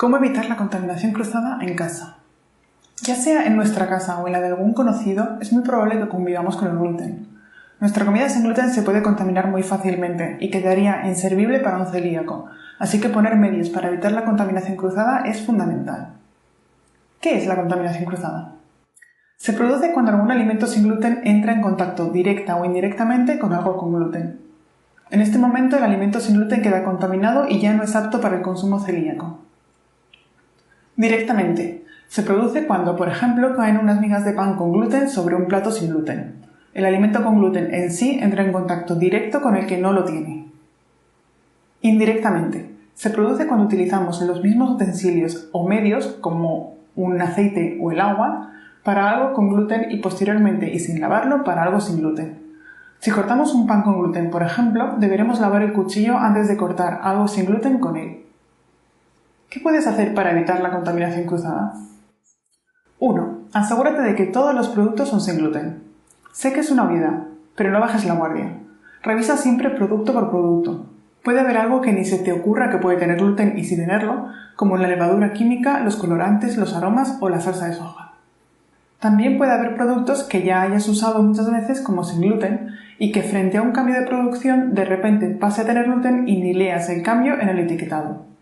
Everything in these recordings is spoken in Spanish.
¿Cómo evitar la contaminación cruzada en casa? Ya sea en nuestra casa o en la de algún conocido, es muy probable que convivamos con el gluten. Nuestra comida sin gluten se puede contaminar muy fácilmente y quedaría inservible para un celíaco, así que poner medios para evitar la contaminación cruzada es fundamental. ¿Qué es la contaminación cruzada? Se produce cuando algún alimento sin gluten entra en contacto directa o indirectamente con algo con gluten. En este momento el alimento sin gluten queda contaminado y ya no es apto para el consumo celíaco. Directamente. Se produce cuando, por ejemplo, caen unas migas de pan con gluten sobre un plato sin gluten. El alimento con gluten en sí entra en contacto directo con el que no lo tiene. Indirectamente. Se produce cuando utilizamos los mismos utensilios o medios, como un aceite o el agua, para algo con gluten y posteriormente, y sin lavarlo, para algo sin gluten. Si cortamos un pan con gluten, por ejemplo, deberemos lavar el cuchillo antes de cortar algo sin gluten con él. ¿Qué puedes hacer para evitar la contaminación cruzada? 1. Asegúrate de que todos los productos son sin gluten. Sé que es una obviedad, pero no bajes la guardia. Revisa siempre producto por producto. Puede haber algo que ni se te ocurra que puede tener gluten y sí tenerlo, como la levadura química, los colorantes, los aromas o la salsa de soja. También puede haber productos que ya hayas usado muchas veces como sin gluten y que frente a un cambio de producción de repente pase a tener gluten y ni leas el cambio en el etiquetado.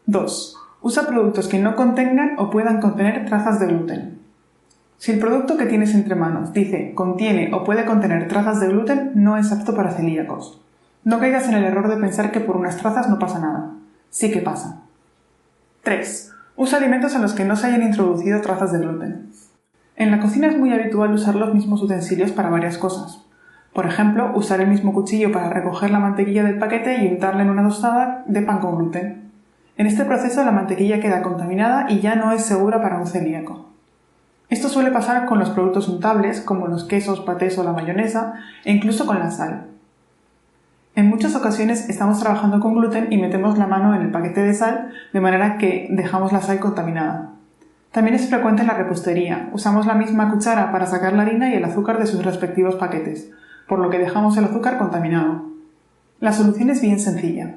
2. Usa productos que no contengan o puedan contener trazas de gluten. Si el producto que tienes entre manos dice contiene o puede contener trazas de gluten, no es apto para celíacos. No caigas en el error de pensar que por unas trazas no pasa nada. Sí que pasa. 3. Usa alimentos en los que no se hayan introducido trazas de gluten. En la cocina es muy habitual usar los mismos utensilios para varias cosas. Por ejemplo, usar el mismo cuchillo para recoger la mantequilla del paquete y untarla en una tostada de pan con gluten. En este proceso la mantequilla queda contaminada y ya no es segura para un celíaco. Esto suele pasar con los productos untables, como los quesos, patés o la mayonesa, e incluso con la sal. En muchas ocasiones estamos trabajando con gluten y metemos la mano en el paquete de sal, de manera que dejamos la sal contaminada. También es frecuente en la repostería. Usamos la misma cuchara para sacar la harina y el azúcar de sus respectivos paquetes, por lo que dejamos el azúcar contaminado. La solución es bien sencilla.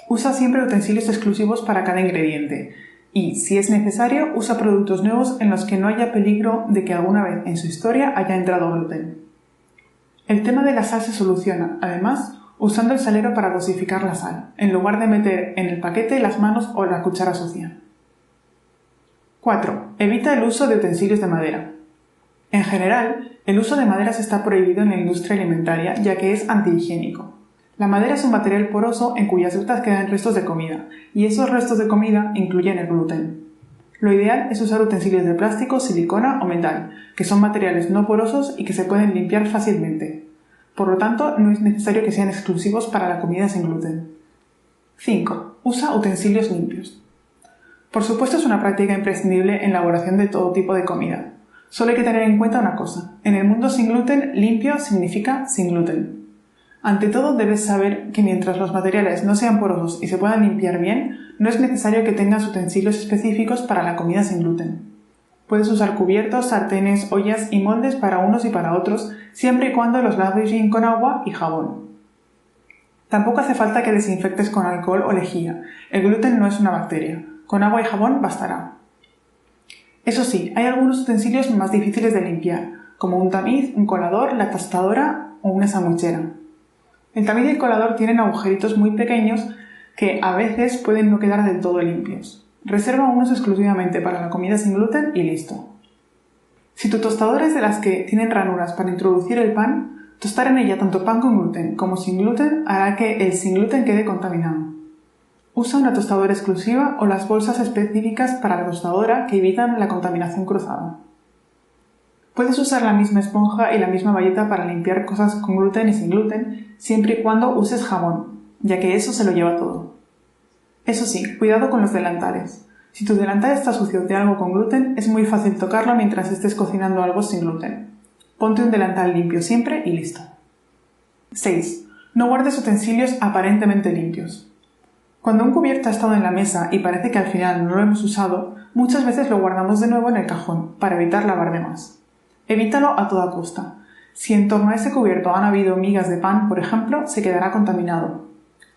Usa siempre utensilios exclusivos para cada ingrediente y, si es necesario, usa productos nuevos en los que no haya peligro de que alguna vez en su historia haya entrado gluten. El tema de la sal se soluciona, además, usando el salero para dosificar la sal, en lugar de meter en el paquete las manos o la cuchara sucia. 4. Evita el uso de utensilios de madera. En general, el uso de maderas está prohibido en la industria alimentaria ya que es antihigiénico. La madera es un material poroso en cuyas vetas quedan restos de comida, y esos restos de comida incluyen el gluten. Lo ideal es usar utensilios de plástico, silicona o metal, que son materiales no porosos y que se pueden limpiar fácilmente. Por lo tanto, no es necesario que sean exclusivos para la comida sin gluten. 5. Usa utensilios limpios. Por supuesto, es una práctica imprescindible en la elaboración de todo tipo de comida. Solo hay que tener en cuenta una cosa. En el mundo sin gluten, limpio significa sin gluten. Ante todo, debes saber que mientras los materiales no sean porosos y se puedan limpiar bien, no es necesario que tengas utensilios específicos para la comida sin gluten. Puedes usar cubiertos, sartenes, ollas y moldes para unos y para otros, siempre y cuando los laves bien con agua y jabón. Tampoco hace falta que desinfectes con alcohol o lejía. El gluten no es una bacteria. Con agua y jabón bastará. Eso sí, hay algunos utensilios más difíciles de limpiar, como un tamiz, un colador, la tostadora o una sandwichera. El tamiz y el colador tienen agujeritos muy pequeños que a veces pueden no quedar del todo limpios. Reserva unos exclusivamente para la comida sin gluten y listo. Si tu tostadora es de las que tienen ranuras para introducir el pan, tostar en ella tanto pan con gluten como sin gluten hará que el sin gluten quede contaminado. Usa una tostadora exclusiva o las bolsas específicas para la tostadora que evitan la contaminación cruzada. Puedes usar la misma esponja y la misma bayeta para limpiar cosas con gluten y sin gluten, siempre y cuando uses jabón, ya que eso se lo lleva todo. Eso sí, cuidado con los delantales. Si tu delantal está sucio de algo con gluten, es muy fácil tocarlo mientras estés cocinando algo sin gluten. Ponte un delantal limpio siempre y listo. 6. No guardes utensilios aparentemente limpios. Cuando un cubierto ha estado en la mesa y parece que al final no lo hemos usado, muchas veces lo guardamos de nuevo en el cajón, para evitar lavar de más. Evítalo a toda costa. Si en torno a ese cubierto han habido migas de pan, por ejemplo, se quedará contaminado.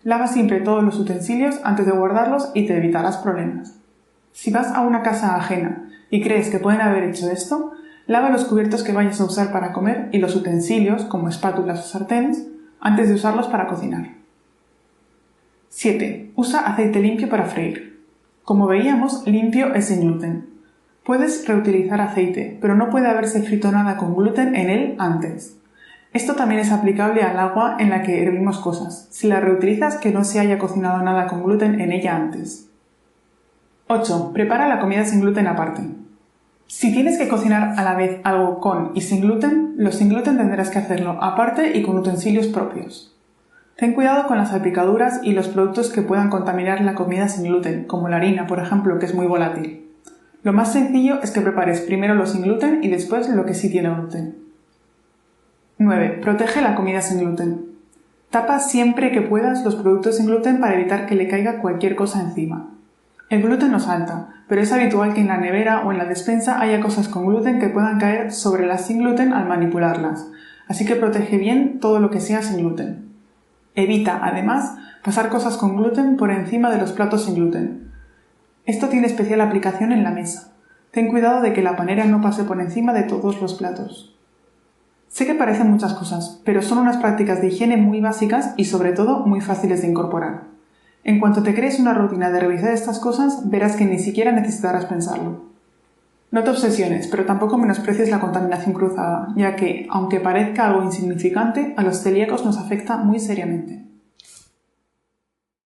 Lava siempre todos los utensilios antes de guardarlos y te evitarás problemas. Si vas a una casa ajena y crees que pueden haber hecho esto, lava los cubiertos que vayas a usar para comer y los utensilios, como espátulas o sartenes, antes de usarlos para cocinar. 7. Usa aceite limpio para freír. Como veíamos, limpio es sin gluten. Puedes reutilizar aceite, pero no puede haberse frito nada con gluten en él antes. Esto también es aplicable al agua en la que hervimos cosas. Si la reutilizas, que no se haya cocinado nada con gluten en ella antes. 8. Prepara la comida sin gluten aparte. Si tienes que cocinar a la vez algo con y sin gluten, lo sin gluten tendrás que hacerlo aparte y con utensilios propios. Ten cuidado con las salpicaduras y los productos que puedan contaminar la comida sin gluten, como la harina, por ejemplo, que es muy volátil. Lo más sencillo es que prepares primero lo sin gluten y después lo que sí tiene gluten. 9. Protege la comida sin gluten. Tapa siempre que puedas los productos sin gluten para evitar que le caiga cualquier cosa encima. El gluten no salta, pero es habitual que en la nevera o en la despensa haya cosas con gluten que puedan caer sobre las sin gluten al manipularlas, así que protege bien todo lo que sea sin gluten. Evita, además, pasar cosas con gluten por encima de los platos sin gluten. Esto tiene especial aplicación en la mesa. Ten cuidado de que la panera no pase por encima de todos los platos. Sé que parecen muchas cosas, pero son unas prácticas de higiene muy básicas y sobre todo muy fáciles de incorporar. En cuanto te crees una rutina de revisar estas cosas, verás que ni siquiera necesitarás pensarlo. No te obsesiones, pero tampoco menosprecies la contaminación cruzada, ya que, aunque parezca algo insignificante, a los celíacos nos afecta muy seriamente.